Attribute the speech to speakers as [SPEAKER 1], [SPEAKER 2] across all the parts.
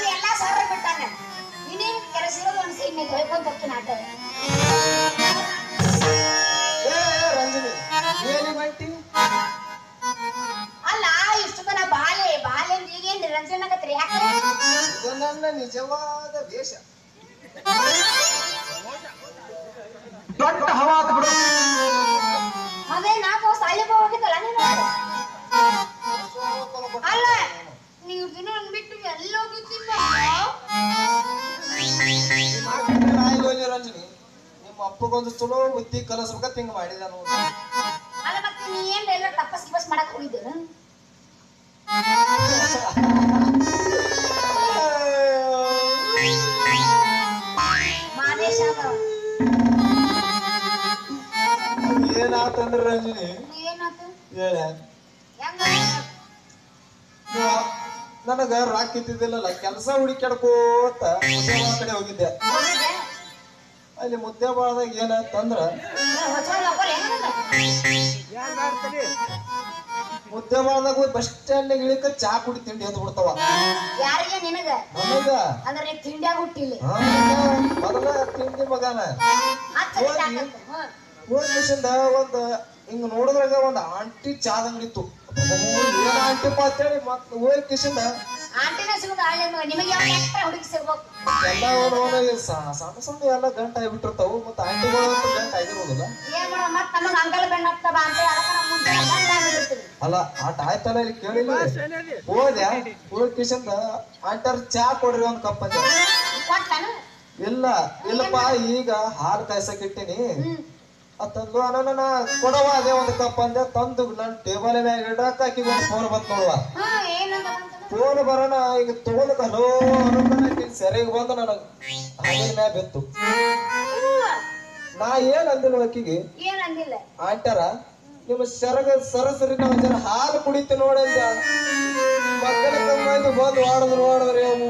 [SPEAKER 1] ಎಲ್ಲ ಸಾವಿರ ಬಿಟ್ಟಾನೆ ಇನ್ನೇನು ಕೆಲಸ ಇರೋದು ಒಂದು ಸೈಡ್ ಮೇಲೆ ಹೊಯ್ಕೊಂತ ಹೋಗ್ತೀನಿ ಆಟ
[SPEAKER 2] ರಂಜನಿ ಏನಿ ಬಂಟಿ
[SPEAKER 1] ಅಲ್ಲ ಇಷ್ಟು ತನ ಬಾಲೆ ಬಾಲೆ ಈಗೇನು ರಂಜನಾಗತ್ರಿ ಯಾಕೆ
[SPEAKER 2] ಇದು ನನ್ನ ನಿಜವಾದ ವೇಷ ದೊಡ್ಡ ಹವಾತ ಬಿಡು
[SPEAKER 1] ಅದೇ ನಾಲ್ಕು ವರ್ಷ ಹಳ್ಳಿ ಹೋಗಿದ್ದಲ್ಲ ನೀನು ಅಲ್ಲ ನೀವು ದಿನ ಬಿಟ್ಟು ಎಲ್ಲ ಹೋಗಿದ್ದೀನಿ
[SPEAKER 2] ರಂಜನಿ ನಿಮ್ಮ ಅಪ್ಪಗೊಂದು ಚಲೋ ಬುದ್ಧಿ ಕಲಿಸ್ಬೇಕಂತ ಹಿಂಗ ಮಾಡಿದ ನೋಡಿ
[SPEAKER 1] ಅಲ್ಲ ಮತ್ತೆ ನೀ ಏನ್ ಎಲ್ಲ ತಪಸ್ ಗಿಪಸ್ ಮಾಡಕ್ ಹೋಗಿದ್ದೆ ಮಾದೇಶ
[SPEAKER 2] ಏನಾತಂದ್ರ ರಂಜನಿ
[SPEAKER 1] ಏನಾತು
[SPEAKER 2] ಹೇಳ
[SPEAKER 1] ಹೆಂಗ
[SPEAKER 2] ನನಗ ರಾಕ್ ಇದ್ದಿದ್ದಿಲ್ಲಲ್ಲ ಕೆಲಸ ಹುಡುಕ್ಯಾಡ್ಕೋತ ಮುದ್ದೇಬಾಳ ಕಡೆ ಹೋಗಿದ್ದೆ ಅಲ್ಲಿ ಮುದ್ದೇಬಾಳದಾಗ ಏನಾಯ್ತಂದ್ರ ಮುದ್ದೇಬಾಳದಾಗ ಹೋಗಿ ಬಸ್ ಸ್ಟ್ಯಾಂಡ್ ಇಳಿಕ ಚಾ ಕುಡಿ ತಿಂಡಿ ಎದ್ದು ಬಿಡ್ತಾವ
[SPEAKER 1] ಯಾರಿಗೆ ನಿನಗ
[SPEAKER 2] ನನಗ
[SPEAKER 1] ಅಂದ್ರೆ ನೀ ತಿಂಡಿಯಾಗ ಹುಟ್ಟಿಲ್ಲ
[SPEAKER 2] ಮೊದಲ ತಿಂಡಿ ಮಗನ ಹೋಗಿಂದ ಒಂದ್ ಹಿಂಗ ನೋಡಿದ್ರಾಗ ಒಂದ್ ಆಂಟಿ ಚಾದ ಅಂಗಡಿತ್ತು ಏನ ಆಂಟಿಪ್ಪ ಅಂತೇಳಿ ಮತ್ ಹೋಗಿ ಕಿಶಿಂದ
[SPEAKER 1] ಆಂಟಿನ ಸಿಗುದ ನಿಮಗೆ ಯಾವ ಎಕ್ಸ್ಟ್ರಾ ಹುಡುಗಿ ಸಿಗ್ಬೇಕು
[SPEAKER 2] ಎಲ್ಲ ಸಣ್ಣ ಸಣ್ಣ ಎಲ್ಲ ಗಂಟ ಆಗಿಬಿಟ್ಟಿರ್ತಾವು ಮತ್ತ ಆಂಟಿಗಳು ಗಂಟ ಆಗಿರೋದಿಲ್ಲ
[SPEAKER 1] ಏನ್ ಮಾಡ ಮತ್ ನಮಗ ಅಂಗಲ್ ಬೆಣ್ಣ ಹತ್ತದ ಅಂತ ಅದಕ್ಕ ನಮ್ಮ ಮುಂಚೆ ಗಂಟ ಆಗಿರ್ತೀವಿ
[SPEAKER 2] ಅಲ್ಲ ಆಟ ಆಯ್ತಲ್ಲ ಇಲ್ಲಿ ಕೇಳಿಲ್ಲ ಹೋದ್ಯಾ ಹೋಗಿ ಕಿಶಿಂದ ಆಂಟರ್ ಚಾ ಕೊಡ್ರಿ ಒಂದ್ ಕಪ್ ಅಂತ
[SPEAKER 1] ಕೊಟ್ಟಾನ
[SPEAKER 2] ಇಲ್ಲ ಇಲ್ಲಪ್ಪ ಈಗ ಹಾಲು ಕಾಯ್ಸಕ್ ಇಟ್ಟಿನಿ ಅತ್ತಂದು ಅಣ್ಣ ಕೊಡವ ಅದೇ ಒಂದು ಕಪ್ ಅಂದೆ ತಂದು ನನ್ ಟೇಬಲ್ ಮ್ಯಾಗ ಇಡಾಕ ಆಕಿಗೆ ಒಂದು ಫೋನ್ ಬಂತ ನೋಡುವ ಫೋನ್ ಬರೋಣ ಈಗ ತಗೊಳಕ ಹಲೋ ಅನ್ನೋದನ್ನ ಸೆರೆಗೆ ಬಂದು ನನಗ ಹಾಲಿನ ಮ್ಯಾಗ ಬಿತ್ತು ನಾ ಏನ್ ಅಂದಿಲ್ಲ ಆಕಿಗೆ
[SPEAKER 1] ಏನ್ ಅಂದಿಲ್ಲ
[SPEAKER 2] ಆಂಟರ ನಿಮ್ಮ ಸರಸರಿ ನಾವು ಜನ ಹಾಲು ಕುಡಿತು ನೋಡಂದ ಮಕ್ಕಳ ಕಮ್ಮಿ ಬಂದು ಓಡಿದ್ರಿ ಅವು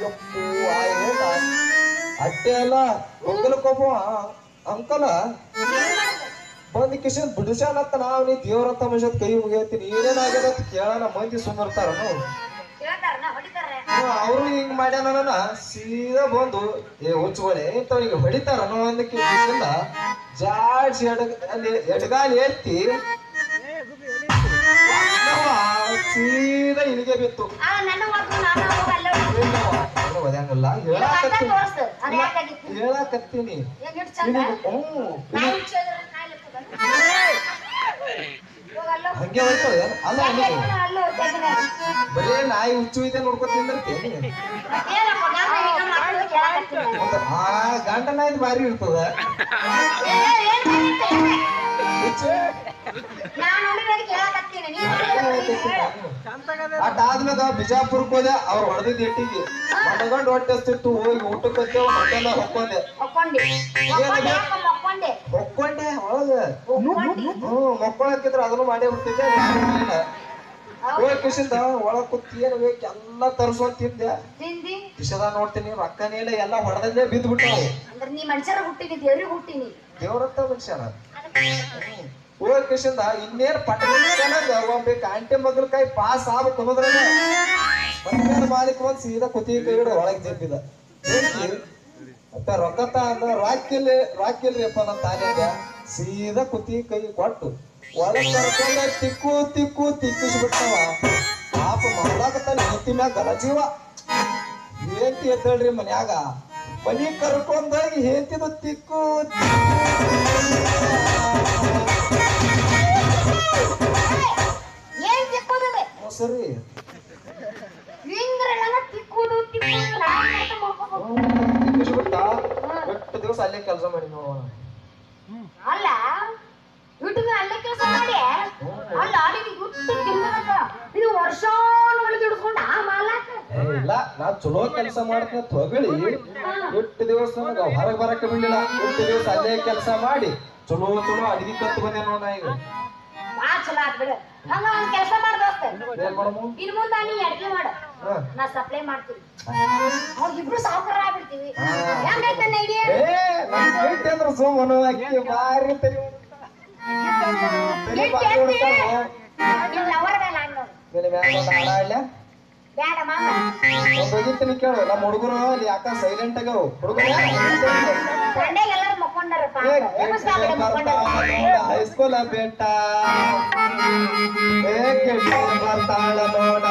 [SPEAKER 2] ಯಪ್ಪು ಅಟ್ಟೆ ಅಲ್ಲ ಒಕ್ಕಲಕ್ಕೊಬ್ಬ ಅಂಕಲ ಬಂದ್ ಕಿಶನ್ ಬಿಡಿಸಾನತ್ತ ನಾವ್ ನೀ ದೇವ್ರಂತ ಮನುಷ್ಯದ ಕೈ ಮುಗಿಯತ್ತೀನಿ ಏನೇನಾಗ್ಯದ ಅಂತ ಕೇಳೋಣ ಮಂದಿ ಸುಮ್ಮರ್ತಾರನು ಅವ್ರು ಹಿಂಗ್ ಮಾಡ್ಯಾನ ಸೀದಾ ಬಂದು ಹುಚ್ಚುಗಳೇ ಇಂಥವ್ರಿಗೆ ಹೊಡಿತಾರನು ಅಂದ ಕಿಶಿಂದ ಜಾಡ್ಸಿ ಅಲ್ಲಿ ಎಡಗಾಲಿ ಎತ್ತಿ ಸೀದಾ ಇಲ್ಲಿಗೆ ಬಿತ್ತು ಒದ್ಯಾಂಗಲ್ಲ ಹೇಳಕತ್ತೀನಿ ಹಂಗೆ ಹೋಯ್ತದ ಅಲ್ಲ ಬರೇ ನಾಯಿ ಹುಚ್ಚು ಇದೆ ನೋಡ್ಕೊತೀನಿ ಆ ಗಂಡ ನಾಯ್ದು ಬಾರಿ ಇರ್ತದ ಅದಾದ್ಮ್ಯಾಗ ಬಿಜಾಪುರಕ್ಕೆ ಹೋದೆ ಅವ್ರು ಹೊಡೆದಿದ್ದ ಎಟ್ಟಿಗೆ ಮನಗಂಡು ಹೊಟ್ಟೆ ಹಸ್ತಿತ್ತು ಹೋಗಿ ಊಟಕ್ಕೆ ಹೊಟ್ಟೆಲ್ಲ ಹೊಕ್ಕೊಂಡೆ ಒಳಗ ಮಕ್ಕಳಕ್ಕಿದ್ರೆ ಅದನ್ನು ಮಾಡೇ ಬಿಡ್ತಿದ್ದೆ ಹೋಗಿ ಕಿಶಿಂದ ಒಳಗ್ ಕುತ್ತಿ ಏನ್ ಬೇಕು ಎಲ್ಲ ತರ್ಸೋನ್ ತಿಂದೆ ಕಿಶದ ನೋಡ್ತೀನಿ ರೊಕ್ಕನೇ ಇಲ್ಲ ಎಲ್ಲ ಹೊಡೆದಲ್ಲೇ ಬಿದ್ದು ಬಿಟ್ಟಾವು ದೇವ್ರಂತ ಮನುಷ್ಯನ ಹೋಗಿ ಕಿಶಿಂದ ಇನ್ನೇನ್ ಪಟ್ಟಣ ಒಬ್ಬ ಆಂಟಿ ಮಗಳ ಕೈ ಪಾಸ್ ಆಗ್ಬೇಕು ಅನ್ನೋದ್ರಾಗ ಮತ್ತೇನು ಮಾಲಿಕ್ ಬಂದ್ ಸೀದಾ ಕುತಿ ಕೈ ಹಿಡಿದು ಒಳಗೆ ಜಂಪಿದ ಮತ್ತೆ ರೊಕ್ಕತ ಅಂದ ರಾಕಿಲ್ರಿ ಅಪ್ಪ ನನ್ನ ತಾನಿಂದ ಸೀದಾ ಕುತಿ ಕೈ ಕೊಟ್ಟು ಒಳಗ್ ಕರ್ಕೊಂಡ ತಿಕ್ಕಿಸ್ಬಿಟ್ಟವ ಪಾಪ ಮಾಡ್ಲಾಕತ್ತಾನ ಹೆಂಡತಿ ಮ್ಯಾಗ ಗಲಜೀವ ಹೆಂಡತಿ ಎದ್ದೇಳ್ರಿ ಮನ್ಯಾಗ ಮನಿ ಕರ್ಕೊಂಡೋಗಿ ಹೆಂಡತಿದು ತಿಕ್ಕು ಸರಿ ತಿಕ್ಕಿಸ್ಬಿಟ್ಟ ಎಷ್ಟು ದಿವಸ ಅಲ್ಲೇ ಕೆಲಸ ಮಾಡಿ ನೋಡೋಣ
[SPEAKER 1] ಅಲ್ಲ ಯೂಟ್ಯೂಬ್ ಅಲ್ಲೇ ಕೆಲಸ ಮಾಡಿ ಅಲ್ಲ ಇದು ವರ್ಷಾನುಗಳಿಗೆ ಹಿಡಿಸ್ಕೊಂಡು ಆ ಮಾಲಾಕ
[SPEAKER 2] ಇಲ್ಲ ನಾ ಚಲೋ ಕೆಲಸ ಮಾಡ್ತೀನಿ ತೊಗಳಿ ಎಷ್ಟು ದಿವಸ ಹೊರಗೆ ಬರಕ್ಕೆ ಬಿಡ್ಲಿಲ್ಲ ಎಷ್ಟು ದಿವಸ ಅಲ್ಲೇ ಕೆಲಸ ಮಾಡಿ ಚಲೋ ಅಡಿಗೆ ಕತ್ತು ಬಂದೆ ನೋಡ ಈಗ
[SPEAKER 1] ಬಾ ಚಲೋ ಆತ್ ಬಿಡು ಹಂಗ ಒಂದ್ ಕೆಲಸ ಮಾಡ್ದೋಸ್ತ ಇನ್ ಮುಂದ ನೀ ಅಡ್ಗೆ ಮಾಡು ನಾ ಸಪ್ಲೈ ಮಾಡ್ತೀನಿ ಅವ್ರಿಬ್ರು ಸಾವುಕಾರ ಆಗ್ಬಿಡ್ತೀವಿ ಹೆಂಗೈತೆ ಐಡಿಯಾ
[SPEAKER 2] ಅಂದ್ರೆ ಸೋಮನು ಅಕ್ಕಿ ಬಾರಿ ತಲೆ
[SPEAKER 1] ನಿಮ್ ಲವರ್ ಮೇಲೆ
[SPEAKER 2] ಹಾಡ
[SPEAKER 1] ಬ್ಯಾಡ ಮಾಮ
[SPEAKER 2] ಬಗಿತೀನಿ ಕೇಳು ನಮ್ಮ ಹುಡುಗರು ಅಲ್ಲಿ ಯಾಕ ಸೈಲೆಂಟ್ ಆಗ್ಯಾವ ಹುಡುಗರು
[SPEAKER 1] ಸಂಡೆಗೆ ಎಲ್ಲರೂ ಮಕ್ಕೊಂಡಾರಪ್ಪ
[SPEAKER 2] ಹೈಸ್ಕೂಲ್ ಬೆಟ್ಟ ಬರ್ತಾಳ ನೋಡ